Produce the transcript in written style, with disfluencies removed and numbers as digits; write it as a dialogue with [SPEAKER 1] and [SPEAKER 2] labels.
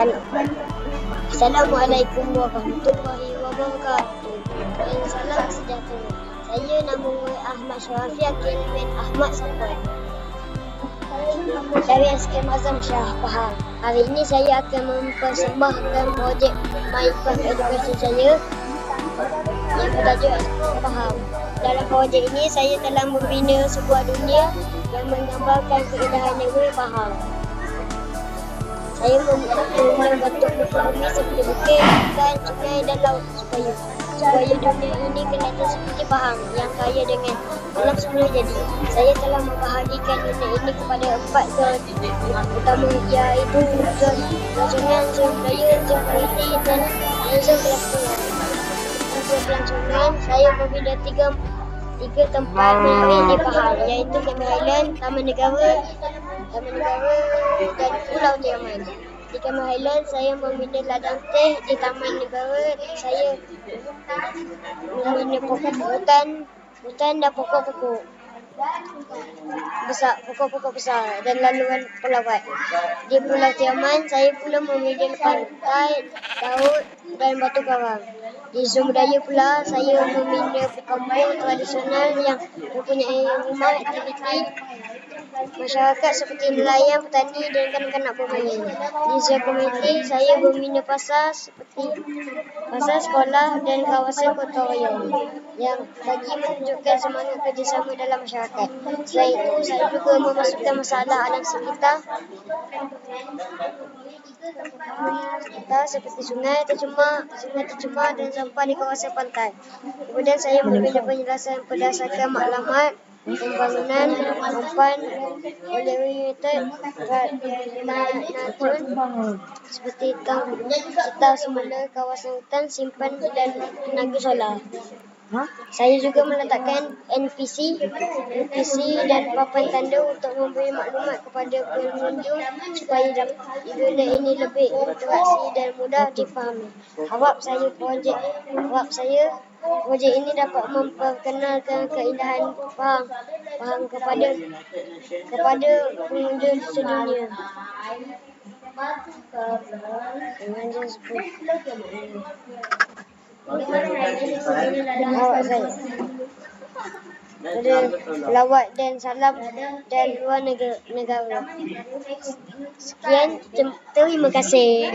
[SPEAKER 1] Assalamualaikum warahmatullahi wabarakatuh. Dan salam sejahtera. Saya nama Ahmad Syarafi Akil bin Ahmad Safwan dari SKM Azam Shah Pahang. Hari ini saya akan mempersembahkan projek MyPath Education saya yang bertajuk Explore Pahang. Dalam projek ini saya telah membina sebuah dunia yang menggambarkan keindahan negeri Pahang. Saya membentuk muka bumi seperti bukit, hutan, sungai dan laut supaya dunia ini kelihatan seperti Pahang yang kaya dengan alam semula jadi. Saya telah membahagikan dunia ini kepada 4 zon utama, iaitu zon pelancongan, zon budaya, zon politik dan zon kelestarian. Untuk pelancongan, saya membina tiga tempat menarik di Pahang, iaitu Cameron Highland, Taman Negara dan Pulau Tiaman. Di Cameron Highland, saya membina ladang teh. Di Taman Negara, saya membina hutan dan pokok-pokok besar dan laluan pelawat. Di Pulau Tiaman, saya pula membina pantai, laut dan batu karang. Di zon budaya pula, saya membina kampung tradisional yang mempunyai rumah aktiviti masyarakat seperti nelayan, petani dan kanak-kanak bermain. Di zon komuniti, saya membina pasar, sekolah dan kawasan gotong royong yang bagi menunjukkan semangat kerjasama dalam masyarakat. Selain itu, saya juga memasukkan masalah alam sekitar seperti sungai tercemar dan sampah di kawasan pantai. Kemudian saya membina penjelasan berdasarkan maklumat pembangunan umpan oleh United Natron seperti kita semula kawasan hutan, simpan dan tenaga solar. Saya juga meletakkan NPC dan papan tanda untuk memberi maklumat kepada pengunjung supaya dunia ini lebih interaksi dan mudah difahami. Harap saya projek ini dapat memperkenalkan keindahan Pahang kepada pengunjung sedunia. Pelawat dan salam dan luar negara. Sekian, terima kasih.